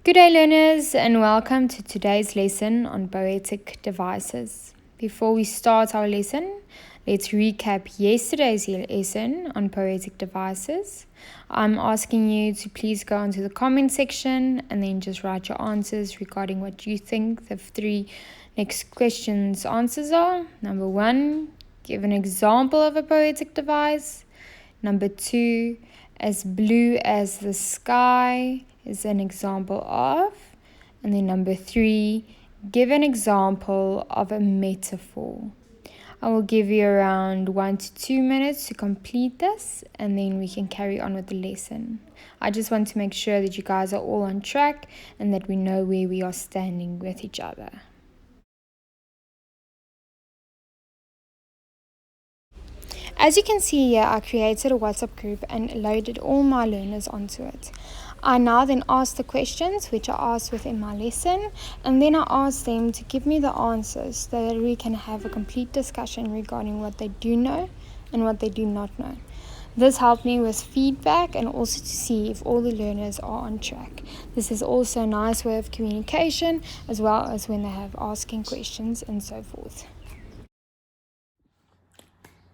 Good day, learners, and welcome to today's lesson on poetic devices. Before we start our lesson, let's recap yesterday's lesson on poetic devices. I'm asking you to please go into the comment section and then just write your answers regarding what you think the three next questions answers are. Number 1, give an example of a poetic device. Number 2, as blue as the sky is an example of. And then number 3, give an example of a metaphor. I will give you around 1 to 2 minutes to complete this, and then we can carry on with the lesson. I just want to make sure that you guys are all on track and that we know where we are standing with each other. As you can see here, I created a WhatsApp group and loaded all my learners onto it. I now then ask the questions which are asked within my lesson, and then I ask them to give me the answers so that we can have a complete discussion regarding what they do know and what they do not know. This helped me with feedback and also to see if all the learners are on track. This is also a nice way of communication, as well as when they have asking questions and so forth.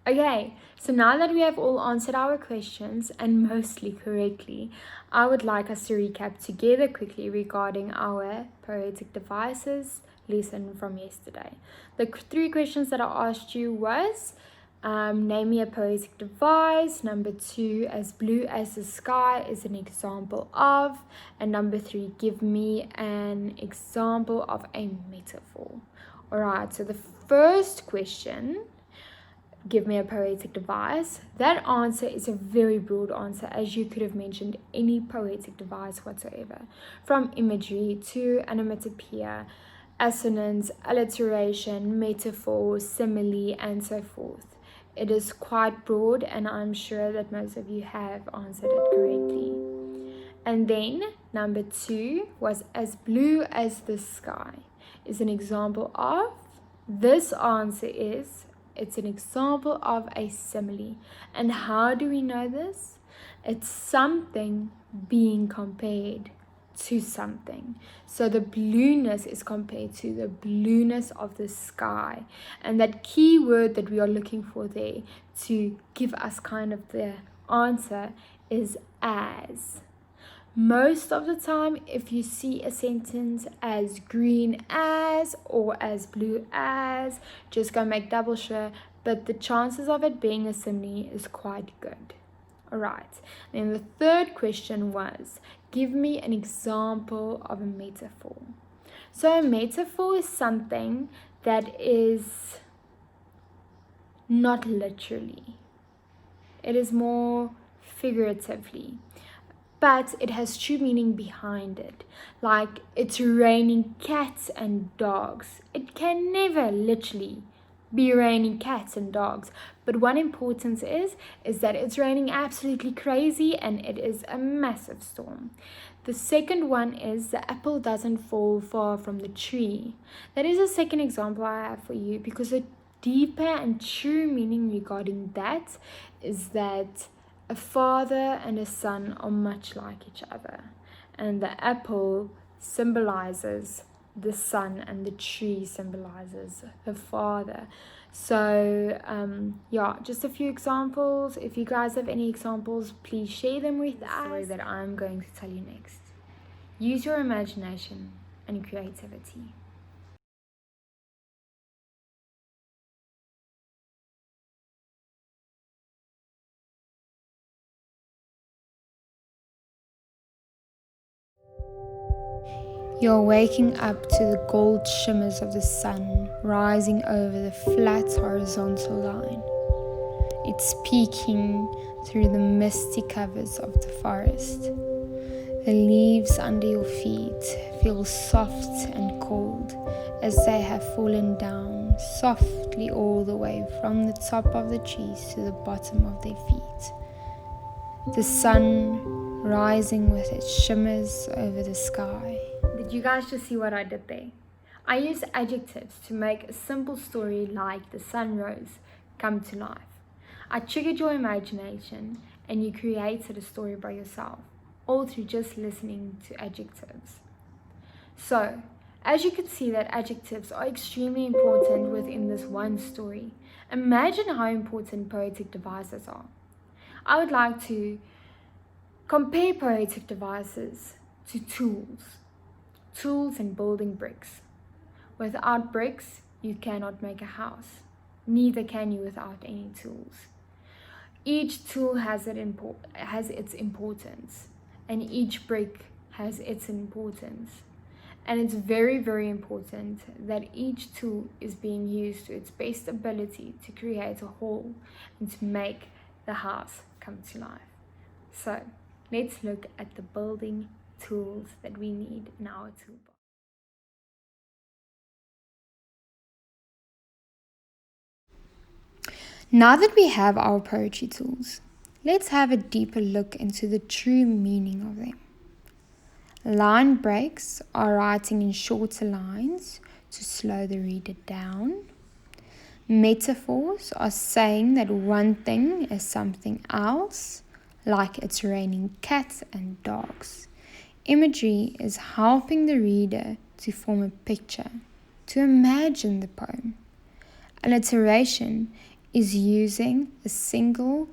Okay, so now that we have all answered our questions, and mostly correctly, I would like us to recap together quickly regarding our poetic devices lesson from yesterday. The 3 questions that I asked you was, name me a poetic device. Number 2, as blue as the sky is an example of. And number 3, give me an example of a metaphor. Alright, so the first question, give me a poetic device. That answer is a very broad answer, as you could have mentioned any poetic device whatsoever, from imagery to onomatopoeia, assonance, alliteration, metaphor, simile, and so forth. It is quite broad, and I'm sure that most of you have answered it correctly. And then number 2 was as blue as the sky is an example of. This answer is, it's an example of a simile. And how do we know this? It's something being compared to something. So the blueness is compared to the blueness of the sky. And that key word that we are looking for there to give us kind of the answer is as. Most of the time, if you see a sentence as green as or as blue as, just go make double sure, but the chances of it being a simile is quite good. Alright, then the third question was, give me an example of a metaphor. So a metaphor is something that is not literally. It is more figuratively, but it has true meaning behind it. Like, it's raining cats and dogs. It can never literally be raining cats and dogs, but one importance is that it's raining absolutely crazy and it is a massive storm. The second one is the apple doesn't fall far from the tree. That is the second example I have for you, because the deeper and true meaning regarding that is that a father and a son are much like each other, and the apple symbolizes the son and the tree symbolizes the father. So yeah, just a few examples. If you guys have any examples, please share them with us. The story that I'm going to tell you next. Use your imagination and creativity. You're waking up to the gold shimmers of the sun rising over the flat horizontal line. It's peeking through the misty covers of the forest. The leaves under your feet feel soft and cold as they have fallen down softly all the way from the top of the trees to the bottom of their feet. The sun rising with its shimmers over the sky. Did you guys just see what I did there? I used adjectives to make a simple story like the sun rose come to life. I triggered your imagination and you created a story by yourself, all through just listening to adjectives. So, as you can see that adjectives are extremely important within this one story. Imagine how important poetic devices are. I would like to compare poetic devices to tools and building bricks. Without bricks, you cannot make a house. Neither can you without any tools. Each tool has its importance, and each brick has its importance. And it's very, very important that each tool is being used to its best ability to create a whole and to make the house come to life. So let's look at the building tools that we need in our toolbox. Now that we have our poetry tools, let's have a deeper look into the true meaning of them. Line breaks are writing in shorter lines to slow the reader down. Metaphors are saying that one thing is something else, like it's raining cats and dogs. Imagery is helping the reader to form a picture, to imagine the poem. Alliteration is using a single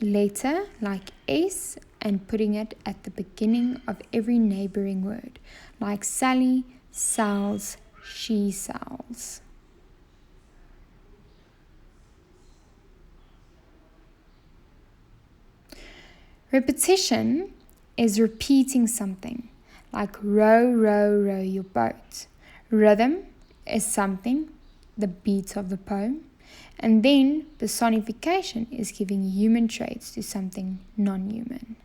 letter like S and putting it at the beginning of every neighboring word, like Sally sells, she sells. Repetition is repeating something, like row, row, row your boat. Rhythm is something, the beat of the poem. And then personification is giving human traits to something non-human.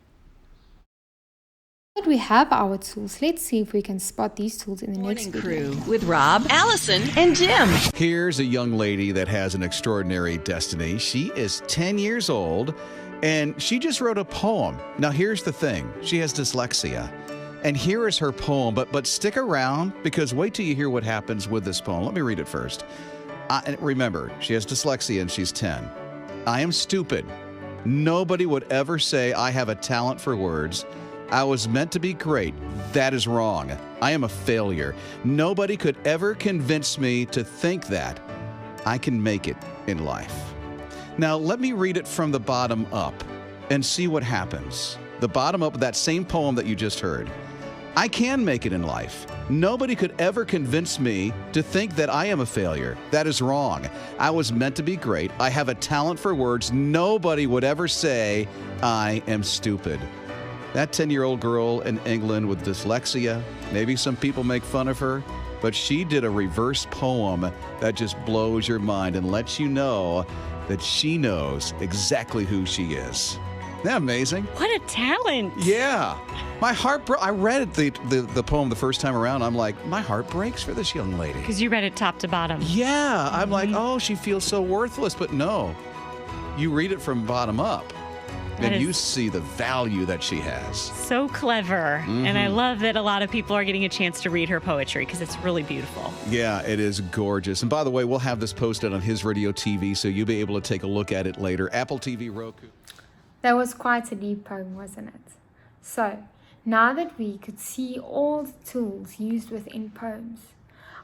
Now that we have our tools, let's see if we can spot these tools in the next video. Crew with Rob, Allison, and Jim. Here's a young lady that has an extraordinary destiny. She is 10 years old, and she just wrote a poem. Now, here's the thing. She has dyslexia. And here is her poem, but stick around, because wait till you hear what happens with this poem. Let me read it first. Remember, she has dyslexia and she's 10. I am stupid. Nobody would ever say I have a talent for words. I was meant to be great. That is wrong. I am a failure. Nobody could ever convince me to think that I can make it in life. Now, let me read it from the bottom up and see what happens. The bottom up of that same poem that you just heard. I can make it in life. Nobody could ever convince me to think that I am a failure. That is wrong. I was meant to be great. I have a talent for words. Nobody would ever say I am stupid. That 10-year-old girl in England with dyslexia, maybe some people make fun of her, but she did a reverse poem that just blows your mind and lets you know that she knows exactly who she is. Isn't that amazing? What a talent. Yeah. My heart broke. I read the poem the first time around. I'm like, my heart breaks for this young lady. Because you read it top to bottom. Yeah. I'm like, oh, she feels so worthless. But no, you read it from bottom up. And you see the value that she has. So clever. And I love that a lot of people are getting a chance to read her poetry because it's really beautiful. Yeah, it is gorgeous. And by the way, we'll have this posted on His Radio TV, so you'll be able to take a look at it later. Apple TV, Roku. That was quite a deep poem, wasn't it? So, now that we could see all the tools used within poems,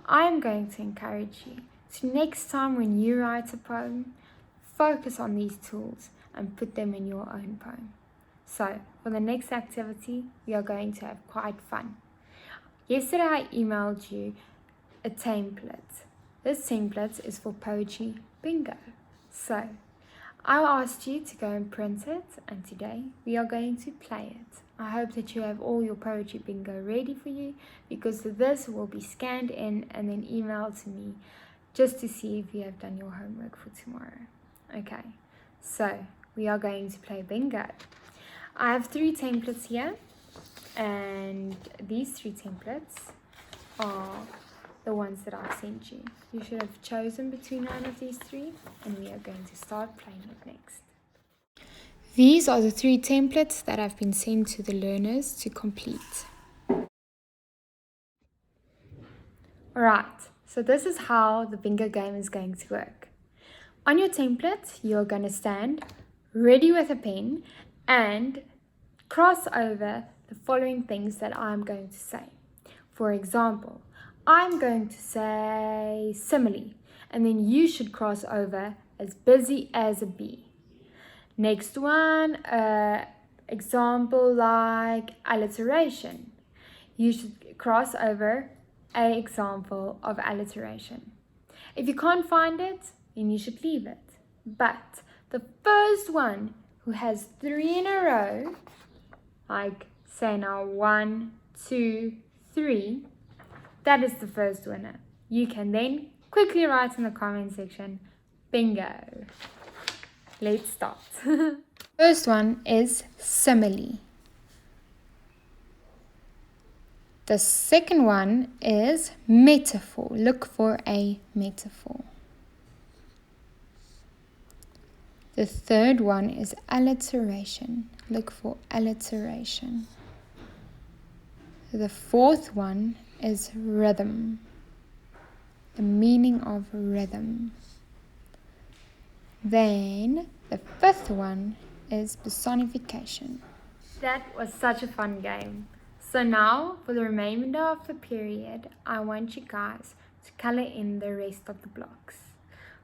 I am going to encourage you to next time when you write a poem, focus on these tools and put them in your own poem. So, for the next activity, we are going to have quite fun. Yesterday I emailed you a template. This template is for poetry bingo. So, I asked you to go and print it, and today we are going to play it. I hope that you have all your poetry bingo ready for you, because this will be scanned in and then emailed to me just to see if you have done your homework for tomorrow. Okay, so we are going to play bingo. I have 3 templates here, and these 3 templates are the ones that I've sent you. You should have chosen between one of these 3, and we are going to start playing it next. These are the 3 templates that have been sent to the learners to complete. Alright, so this is how the bingo game is going to work. On your template, you're going to stand ready with a pen and cross over the following things that I'm going to say. For example, I'm going to say simile, and then you should cross over as busy as a bee. Next one, example like alliteration. You should cross over an example of alliteration. If you can't find it, then you should leave it. But the first one who has 3 in a row, like say now 1, 2, 3, that is the first winner. You can then quickly write in the comment section, bingo. Let's start. First one is simile. The second one is metaphor. Look for a metaphor. The third one is alliteration. Look for alliteration. The fourth one is rhythm. The meaning of rhythm. Then the fifth one is personification. That was such a fun game. So now, for the remainder of the period, I want you guys to color in the rest of the blocks.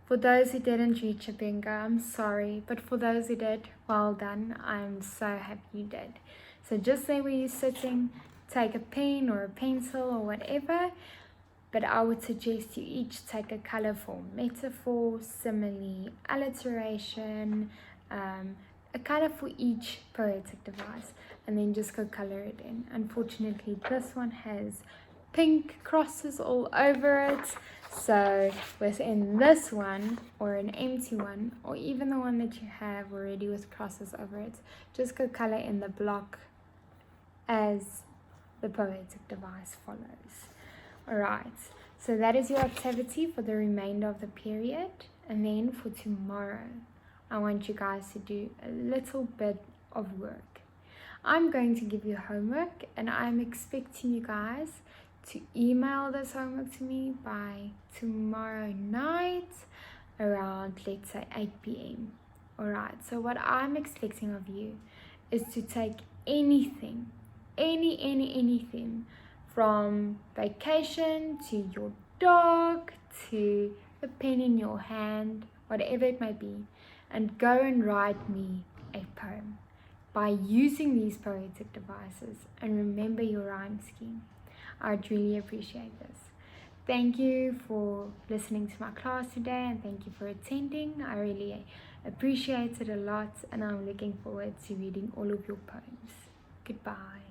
For those who didn't reach a bingo, I'm sorry, but for those who did, well done. I'm so happy you did. So just say where you're sitting, take a pen or a pencil or whatever, but I would suggest you each take a color for metaphor, simile, alliteration, a color for each poetic device, and then just go color it in. Unfortunately, this one has pink crosses all over it, so within this one, or an empty one, or even the one that you have already with crosses over it, just go color in the block as the poetic device follows. Alright, so that is your activity for the remainder of the period, and then for tomorrow I want you guys to do a little bit of work. I'm going to give you homework, and I'm expecting you guys to email this homework to me by tomorrow night around, let's say, 8 p.m. Alright, so what I'm expecting of you is to take anything, anything from vacation to your dog to the pen in your hand, whatever it may be, and go and write me a poem by using these poetic devices, and remember your rhyme scheme. I'd really appreciate this. Thank you for listening to my class today, and thank you for attending. I really appreciate it a lot, and I'm looking forward to reading all of your poems. Goodbye.